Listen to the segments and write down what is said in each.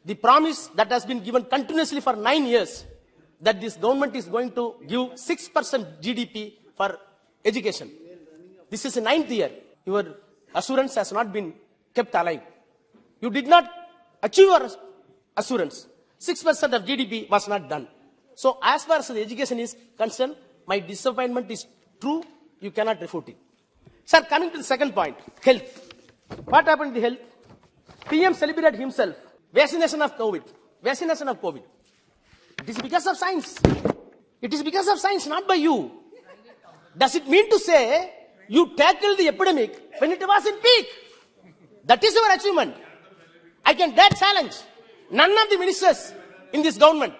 the promise that has been given continuously for 9 years, that this government is going to give 6% GDP for education. This is the 9th year. Your assurance has not been kept alive. You did not achieve your assurance. 6% of GDP was not done. So as far as the education is concerned, my disappointment is true. You cannot refute it. Sir, coming to the second point, health. What happened to health? PM celebrated himself. Vaccination of COVID. Vaccination of COVID. It is because of science. It is because of science, not by you. Does it mean to say you tackled the epidemic when it was in peak? That is your achievement. I can dare challenge. None of the ministers in this government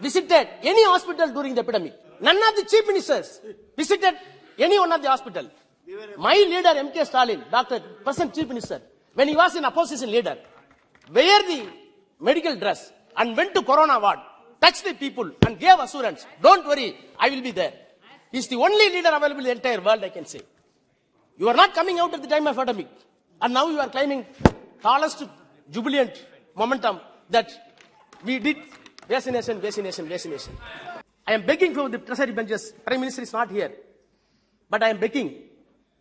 visited any hospital during the epidemic. None of the chief ministers visited any one of the hospital. My leader, M.K. Stalin, Dr. Present Chief Minister, when he was in opposition leader, wear the medical dress and went to Corona ward, touched the people and gave assurance. Don't worry, I will be there. He is the only leader available in the entire world, I can say. You are not coming out at the time of epidemic. And now you are claiming tallest jubilant momentum that we did vaccination. I am begging for the treasury benches. Prime Minister is not here. But I am begging,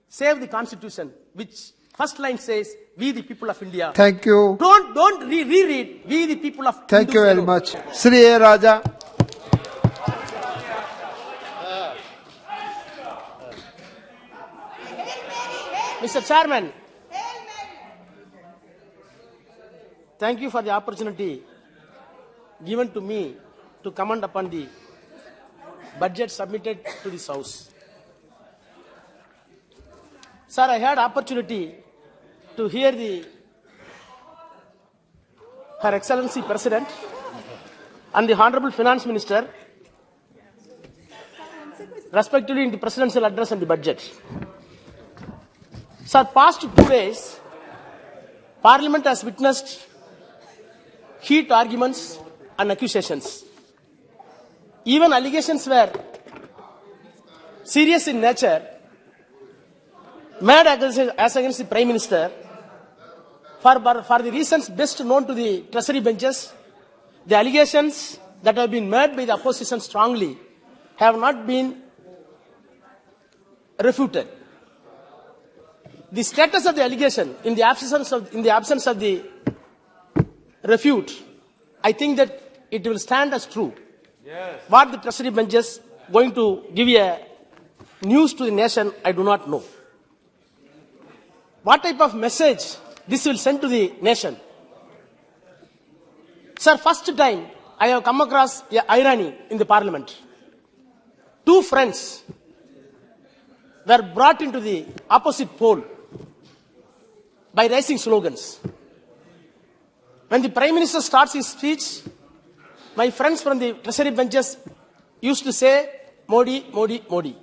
save the constitution, which first line says, we the people of India. Thank you. Don't reread, we the people of India. Thank you very much. Sri A. Raja. Mr. Chairman, thank you for the opportunity given to me to comment upon the budget submitted to this House. Sir, I had opportunity to hear Her Excellency President and the Honorable Finance Minister respectively in the presidential address and the budget. Sir, past 2 days, Parliament has witnessed heat arguments and accusations. Even allegations were serious in nature, made as against the Prime Minister. For the reasons best known to the treasury benches, the allegations that have been made by the opposition strongly have not been refuted. The status of the allegation in the absence of the refute, I think that it will stand as true. Yes. What the treasury benches going to give a news to the nation, I do not know. What type of message this will send to the nation? Sir, first time I have come across an irony in the Parliament. 2 friends were brought into the opposite pole by raising slogans. When the Prime Minister starts his speech, my friends from the treasury benches used to say, Modi, Modi, Modi.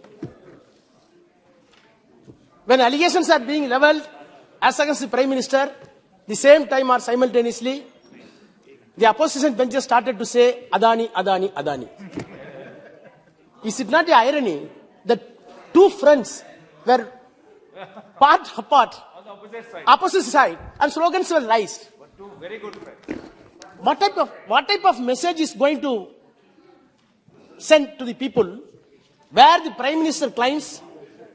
When allegations are being levelled as against the Prime Minister, the same time or simultaneously, the opposition benches started to say, Adani, Adani, Adani. Is it not an irony that 2 friends were part apart, opposite side, and slogans were raised? But 2 very good friends. What type of message is going to send to the people where the Prime Minister claims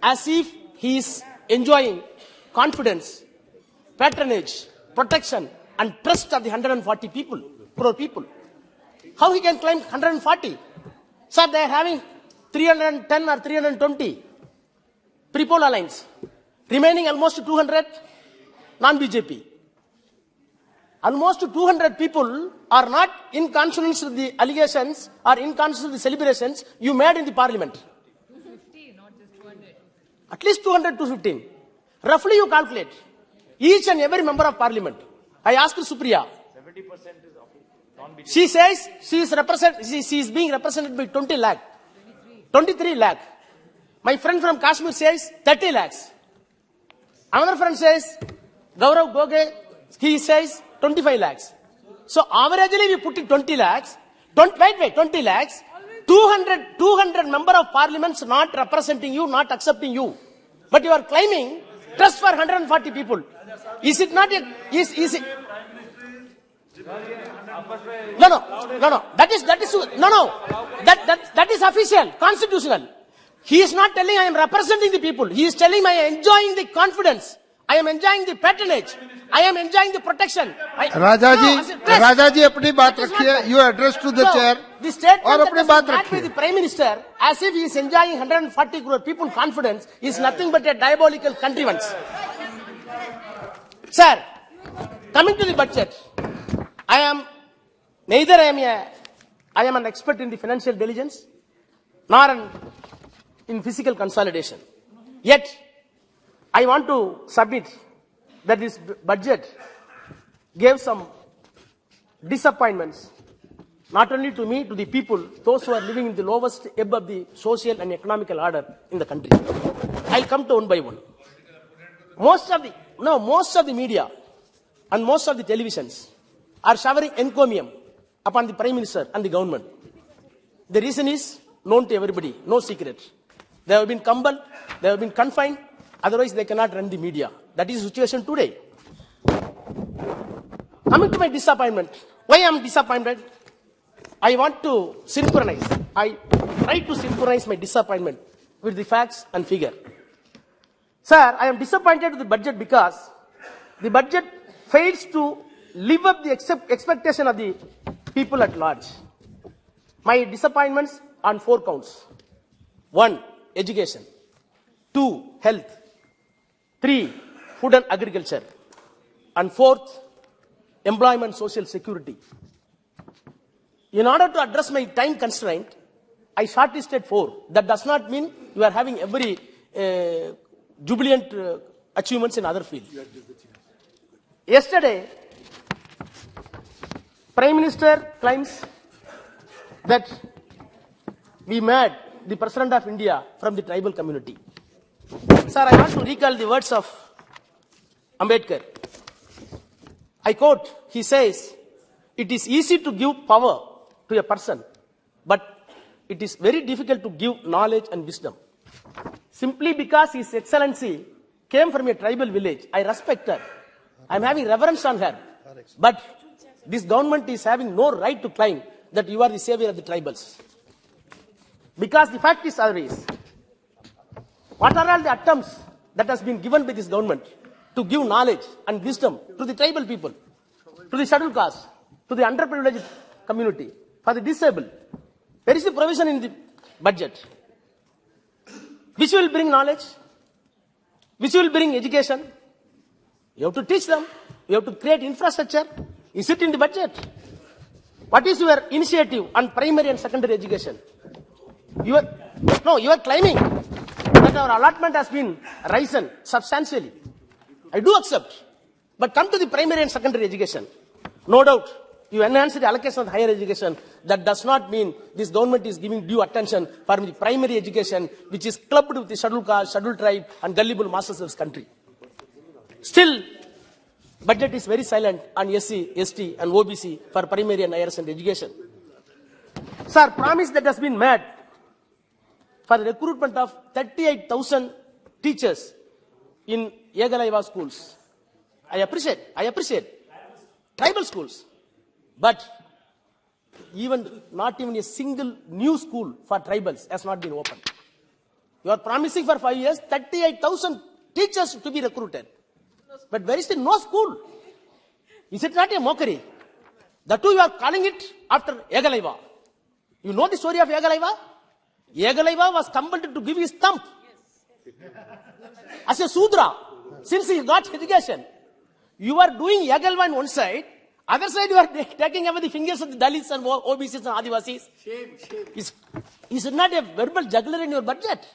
as if he is enjoying confidence, patronage, protection and trust of the 140 crore people? How he can claim 140? Sir, they are having 310 or 320 pre-poll alliance. Remaining almost 200 non-BJP. Almost 200 people are not in consonance with the allegations or in consonance with the celebrations you made in the Parliament. 250, not just 200. At least 200, 215. Roughly you calculate. Each and every member of Parliament. I asked Supriya. 70% is non-BJP. She says she is being represented by 20 lakh. 23 lakh. My friend from Kashmir says 30 lakhs. Another friend says, Gaurav Goge, he says 25 lakhs. So averagely we put it 20 lakhs. 20 lakhs. 200 member of parliaments not representing you, not accepting you. But you are claiming trust for 140 people. Is it not a, is it? No. That is That is official, constitutional. He is not telling I am representing the people. He is telling I am enjoying the confidence. I am enjoying the patronage. I am enjoying the protection. राजा जी अपनी बात रखिए. You address to the chair. The statement और अपनी बात by रखिए. the Prime Minister, as if he is enjoying 140 crore people confidence, is nothing but a diabolical contrivance. Sir, coming to the budget, I am an expert in the financial diligence, nor in physical consolidation. Yet, I want to submit that this budget gave some disappointments, not only to me, to the people, those who are living in the lowest ebb of the social and economical order in the country. I'll come to one by one. Most of the media and most of the televisions are showering encomium upon the Prime Minister and the government. The reason is known to everybody, no secret. They have been compelled, they have been confined, otherwise they cannot run the media. That is the situation today. Coming to my disappointment, why I am disappointed? I want to synchronize. I try to synchronize my disappointment with the facts and figure. Sir, I am disappointed with the budget because the budget fails to live up the expectation of the people at large. My disappointments on 4 counts. 1, education. 2, health. 3, food and agriculture. And 4th, employment social security. In order to address my time constraint, I shortlisted 4. That does not mean you are having every jubilant achievements in other fields. Yesterday, Prime Minister claims that we made the President of India from the tribal community. Sir, I want to recall the words of Ambedkar. I quote, he says, it is easy to give power to a person, but it is very difficult to give knowledge and wisdom. Simply because His Excellency came from a tribal village, I respect her. I am having reverence on her. But this government is having no right to claim that you are the savior of the tribals. Because the fact is always, what are all the attempts that has been given by this government to give knowledge and wisdom to the tribal people, to the scheduled caste, to the underprivileged community, for the disabled? There is a provision in the budget which will bring knowledge, which will bring education. You have to teach them. You have to create infrastructure. Is it in the budget? What is your initiative on primary and secondary education? You are claiming that our allotment has been risen substantially. I do accept. But come to the primary and secondary education. No doubt, you enhance the allocation of higher education. That does not mean this government is giving due attention for the primary education, which is clubbed with the scheduled caste, scheduled tribe, and gullible masses of this country. Still, budget is very silent on SC, ST, and OBC for primary and higher secondary education. Sir, promise that has been made for the recruitment of 38,000 teachers in Yegalaiva schools. I appreciate. Tribal schools. But not even a single new school for tribals has not been opened. You are promising for 5 years 38,000 teachers to be recruited. But where is the no school? Is it not a mockery? The two you are calling it after Yegalaiva. You know the story of Yegalaiva? Yegalaiva was compelled to give his thumb as a Sudra since he got education. You are doing Yegalaiva on one side, other side you are taking away the fingers of the Dalits and OBCs and Adivasis. Shame. Is it not a verbal juggler in your budget?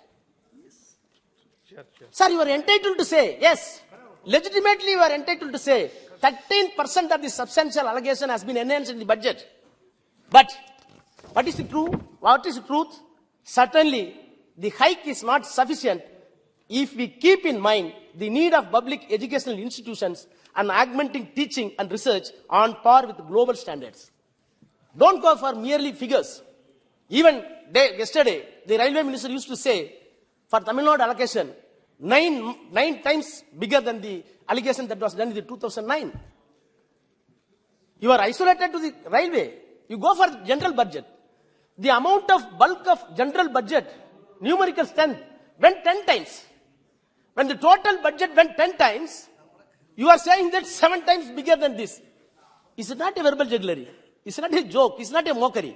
Sure. Sir, you are entitled to say, yes, legitimately you are entitled to say 13% of the substantial allocation has been enhanced in the budget. But what is the truth? Certainly, the hike is not sufficient if we keep in mind the need of public educational institutions and augmenting teaching and research on par with global standards. Don't go for merely figures. Even yesterday, the railway minister used to say, for Tamil Nadu allocation, nine times bigger than the allocation that was done in the 2009. You are isolated to the railway. You go for general budget. The amount of bulk of general budget, numerical strength, went 10 times. When the total budget went 10 times, you are saying that 7 times bigger than this. Is it not a verbal jugglery? It's not a joke. It's not a mockery.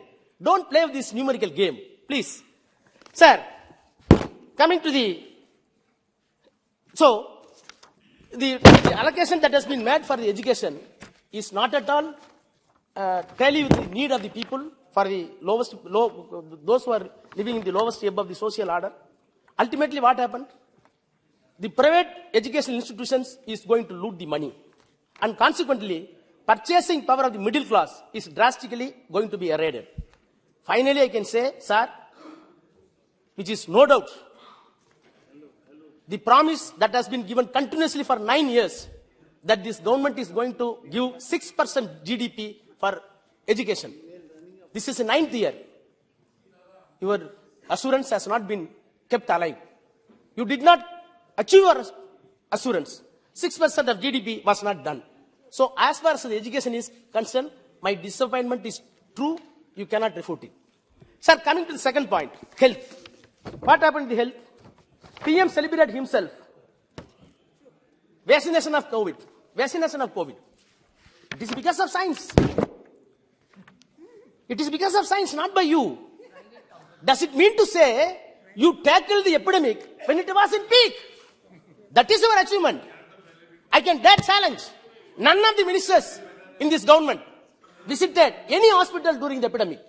Don't play with this numerical game, please. Sir, coming to the... So, the allocation that has been made for the education is not at all tally with the need of the people for the those who are living in the lowest above the social order. Ultimately, what happened? The private educational institutions is going to loot the money. And consequently, purchasing power of the middle class is drastically going to be eroded. Finally, I can say, sir, which is no doubt, the promise that has been given continuously for 9 years, that this government is going to give 6% GDP for education. This is the 9th year. Your assurance has not been kept alive. You did not achieve your assurance. 6% of GDP was not done. So as far as the education is concerned, my disappointment is true. You cannot refute it. Sir, coming to the second point, health. What happened in the health? PM celebrated himself. Vaccination of COVID. Vaccination of COVID. It is because of science. It is because of science, not by you. Does it mean to say you tackled the epidemic when it was in peak? That is your achievement. I can dare challenge. None of the ministers in this government visited any hospital during the epidemic.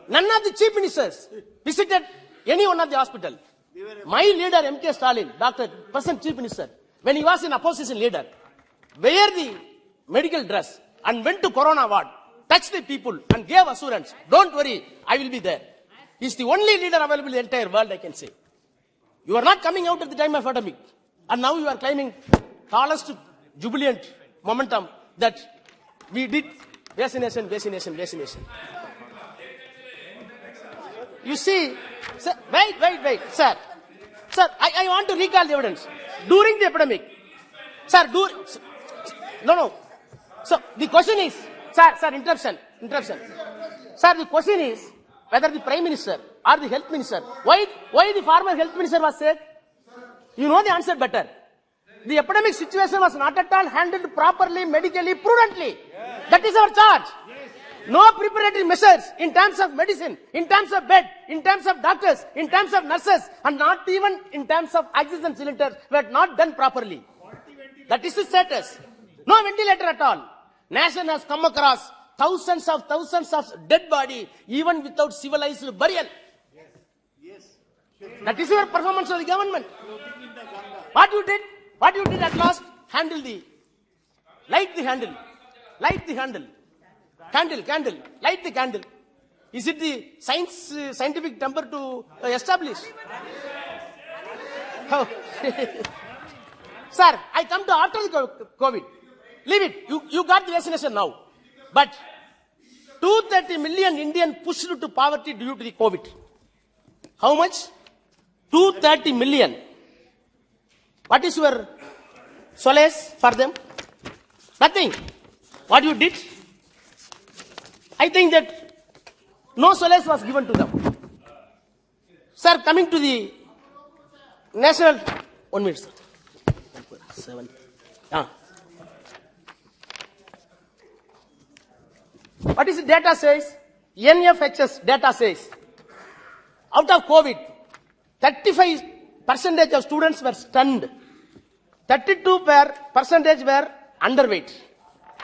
None of the chief ministers visited any one of the hospital. My leader, M.K. Stalin, Dr. Present Chief Minister, when he was an opposition leader, wear the medical dress and went to Corona ward, touched the people and gave assurance. Don't worry, I will be there. He's the only leader available in the entire world, I can say. You are not coming out at the time of epidemic. And now you are claiming tallest jubilant momentum that we did vaccination. You see, sir, wait, sir. Sir, I want to recall the evidence. During the epidemic, sir, no. So, the question is, sir, interruption. Sir, the question is, whether the Prime Minister or the Health Minister, why the former Health Minister was said? You know the answer better. The epidemic situation was not at all handled properly, medically, prudently. Yes. That is our charge. Yes. No preparatory measures in terms of medicine, in terms of bed, in terms of doctors, in terms of nurses, and not even in terms of oxygen cylinders were not done properly. That is the status. No ventilator at all. Nation has come across thousands of dead body, even without civilized burial. Yes. That is your performance of the government. What you did at last? Light the handle. Candle. Light the candle. Is it the scientific temper to establish? Oh. Sir, I come to after the COVID. Leave it. You got the vaccination now. But 230 million Indians pushed to poverty due to the COVID. How much? 230 million. What is your solace for them? Nothing. What you did? I think that no solace was given to them. Sir, coming to the national... 1 minute, sir. 7. What is the data says? NFHS data says, out of COVID, 35% of students were stunned. 32% were underweight.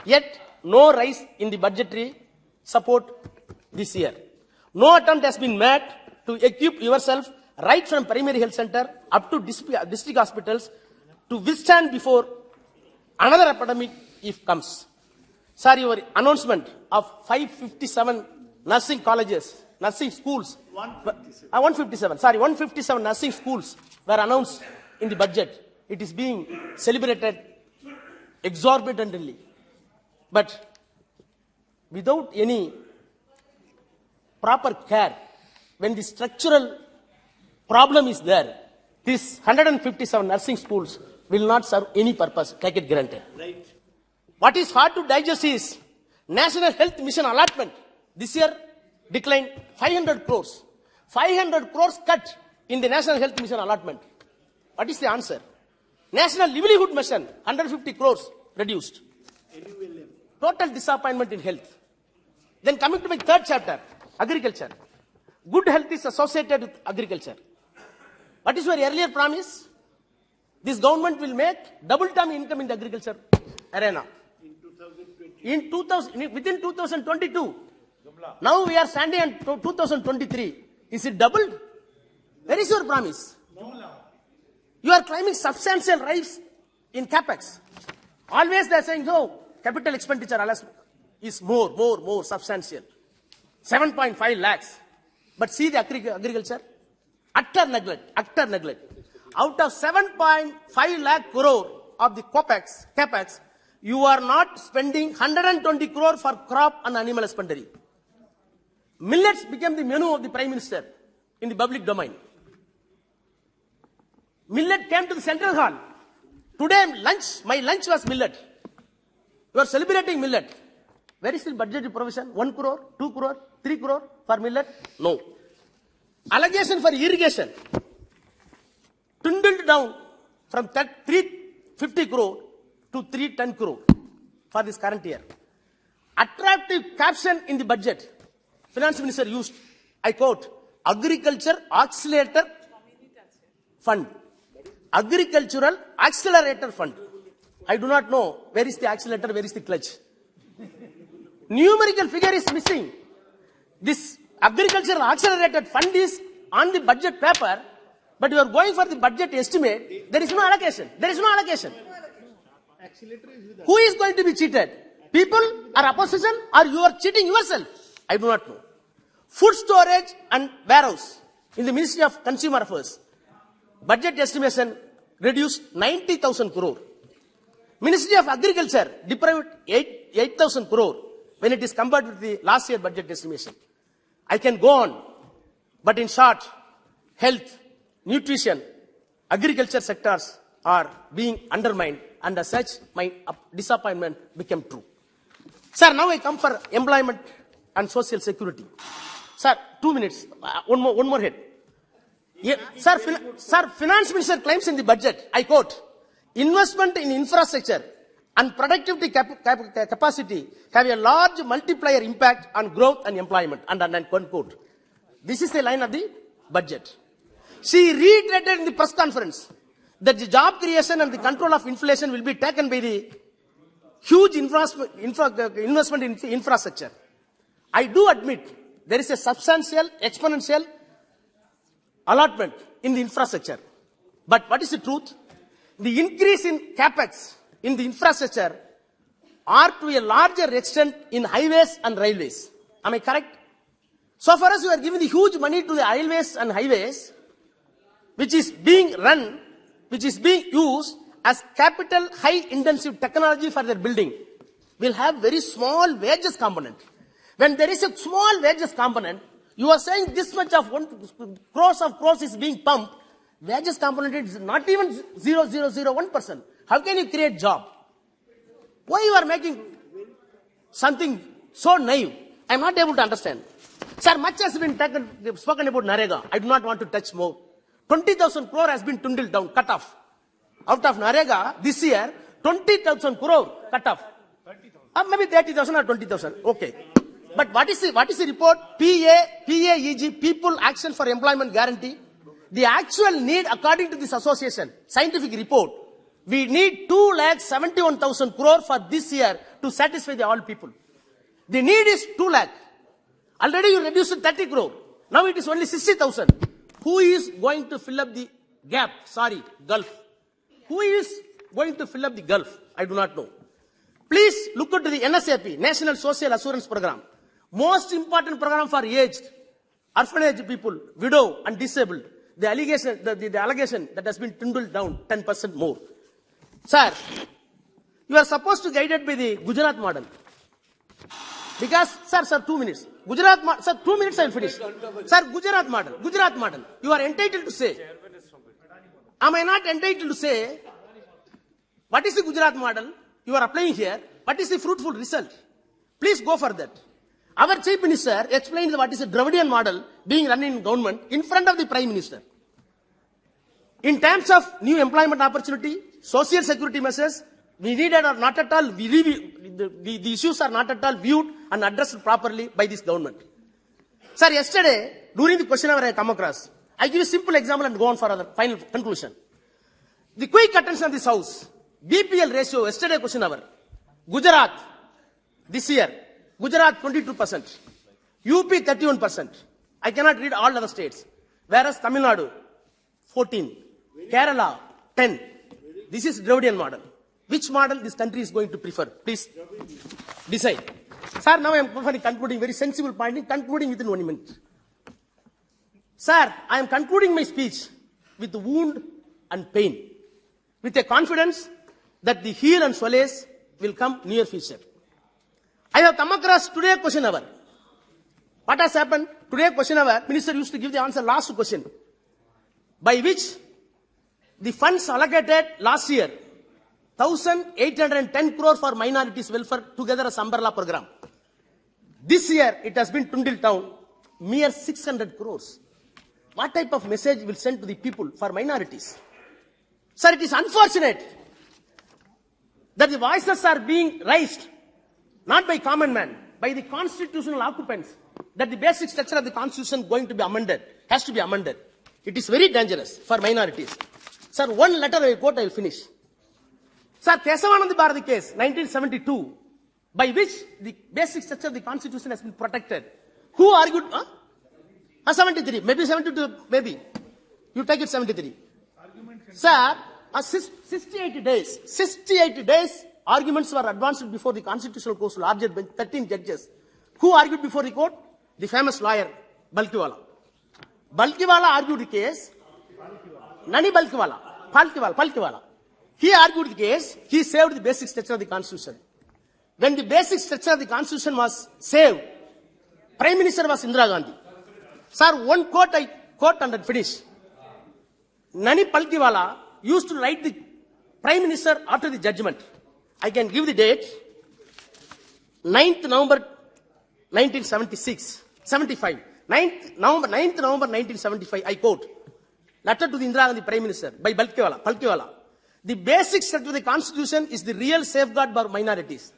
Yet, no rise in the budgetary support this year. No attempt has been made to equip yourself right from primary health center up to district hospitals to withstand before another epidemic if comes. Sir, your announcement of 557 nursing colleges, nursing schools, 157 nursing schools were announced in the budget. It is being celebrated exorbitantly. But without any proper care, when the structural problem is there, these 157 nursing schools will not serve any purpose. Take it granted. Right. What is hard to digest is National Health Mission allotment this year declined 500 crores. 500 crores cut in the National Health Mission allotment. What is the answer? National Livelihood Mission, 150 crores reduced. Total disappointment in health. Then coming to my third chapter, agriculture. Good health is associated with agriculture. What is your earlier promise? This government will make double-term income in the agriculture arena. Within 2022. Now we are standing at 2023. Is it doubled? Where is your promise? You are claiming substantial rise in capex. Always they are saying, no, capital expenditure is more substantial. 7.5 lakhs. But see the agriculture? Utter neglect. Out of 7.5 lakh crore of the capex, you are not spending 120 crore for crop and animal husbandry. Millets became the menu of the Prime Minister in the public domain. Millet came to the Central Hall. Today, my lunch was millet. You are celebrating millet. Where is the budgetary provision? 1 crore, 2 crore, 3 crore for millet? No. Allocation for irrigation dwindled down from 350 crore to 310 crore for this current year. Attractive caption in the budget. Finance Minister used, I quote, Agriculture Accelerator Fund. Agricultural Accelerator Fund. I do not know where is the accelerator, where is the clutch. Numerical figure is missing. This Agricultural Accelerated Fund is on the budget paper, but you are going for the budget estimate. There is no allocation. Who is going to be cheated? People or opposition, or you are cheating yourself? I do not know. Food storage and warehouse in the Ministry of Consumer Affairs. Budget estimation reduced 90,000 crore. Ministry of Agriculture deprived 8,000 crore when it is compared with the last year budget estimation. I can go on, but in short, health, nutrition, agriculture sectors are being undermined, and as such, my disappointment became true. Sir, now I come for employment and social security. Sir, 2 minutes. One more head. Yeah, sir, Finance Minister claims in the budget, I quote, investment in infrastructure and productivity capacity have a large multiplier impact on growth and employment. And quote. This is the line of the budget. She reiterated in the press conference that the job creation and the control of inflation will be taken by the huge investment in infrastructure. I do admit there is a substantial, exponential allotment in the infrastructure. But what is the truth? The increase in capex in the infrastructure are to a larger extent in highways and railways. Am I correct? So far as you are giving the huge money to the railways and highways, which is being used as capital high intensive technology for their building, will have very small wages component. When there is a small wages component, you are saying this much of crores is being pumped. Wages component is not even 0.001%. How can you create job? Why you are making something so naive? I am not able to understand. Sir, much has been spoken about Narega. I do not want to touch more. 20,000 crore has been dwindled down, cut off. Out of Narega, this year, 20,000 crore cut off. Maybe 30,000 or 20,000. Okay. But what is the report? PAEG, People Action for Employment Guarantee. The actual need, according to this association, scientific report, we need 2,71,000 crore for this year to satisfy the all people. The need is 2 lakh. Already you reduced to 30 crore. Now it is only 60,000. Who is going to fill up the gap? Gulf. Who is going to fill up the gulf? I do not know. Please look into the NSAP, National Social Assurance Program. Most important program for aged, orphanage people, widow and disabled. The allegation that has been dwindled down 10% more. Sir, you are supposed to guide it by the Gujarat model. Because, sir, 2 minutes. Sir, 2 minutes I will finish. Sir, Gujarat model. You are entitled to say. Am I not entitled to say, what is the Gujarat model you are applying here? What is the fruitful result? Please go for that. Our Chief Minister explained what is a Dravidian model being run in government in front of the Prime Minister. In terms of new employment opportunity, social security measures, we needed or not at all, the issues are not at all viewed and addressed properly by this government. Sir, yesterday, during the question hour I come across, I give a simple example and go on for the final conclusion. The quick attention of this house, BPL ratio, yesterday question hour, Gujarat, this year, Gujarat 22%, UP 31%. I cannot read all other states. Whereas Tamil Nadu, 14, Kerala, 10. This is Dravidian model. Which model this country is going to prefer? Please decide. Sir, now I am concluding very sensible point, concluding within 1 minute. Sir, I am concluding my speech with wound and pain, with a confidence that the heal and solace will come near future. I have come across today question hour. What has happened? Today question hour, Minister used to give the answer last question, by which the funds allocated last year, 1,810 crore for minorities welfare together as umbrella program. This year, it has been dwindled down, mere 600 crores. What type of message will send to the people for minorities? Sir, it is unfortunate that the voices are being raised, not by common man, by the constitutional occupants, that the basic structure of the constitution going to be amended, has to be amended. It is very dangerous for minorities. Sir, one letter I quote, I will finish. Sir, Kesavananda Bharati case, 1972, by which the basic structure of the constitution has been protected. Who argued? 73, maybe 72, maybe. You take it 73. Sir, 68 days, arguments were advanced before the Constitutional Court, larger bench, 13 judges. Who argued before the court? The famous lawyer, Balkiwala. Balkiwala argued the case. Nani Balkiwala. He argued the case. He saved the basic structure of the Constitution. When the basic structure of the Constitution was saved, Prime Minister was Indira Gandhi. Sir, one quote I quote and finish. Nani Balkiwala used to write the Prime Minister after the judgment. I can give the date. 9th November 1975. 9th November 1975, I quote. Letter to the Indira Gandhi Prime Minister by Balkiwala. The basic structure of the Constitution is the real safeguard for minorities.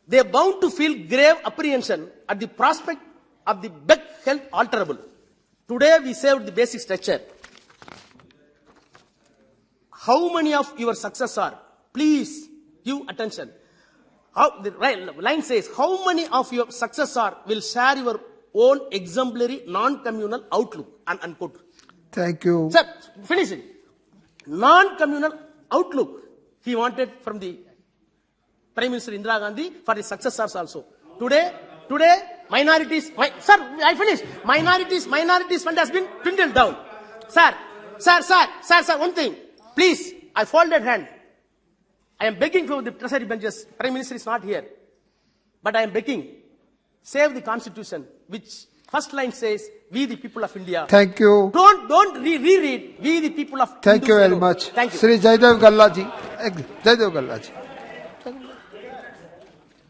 They are bound to feel grave apprehension at the prospect of the big health alterable. Today we saved the basic structure. How many of your successors are? Please give attention. The line says, how many of your successors will share your own exemplary non-communal outlook? Unquote. Thank you. Sir, finishing. Non-communal outlook he wanted from the Prime Minister Indira Gandhi for his successors also. Today, minorities, sir, I finished. Minorities fund has been dwindled down. Sir, one thing. Please, I folded hand. I am begging from the treasury benches. Prime Minister is not here. But I am begging. Save the Constitution, which first line says, we the people of India. Thank you. Don't reread, we the people of India. Thank you very much. Thank you. Sri Jaidev Galla ji. Jaidev Galla ji.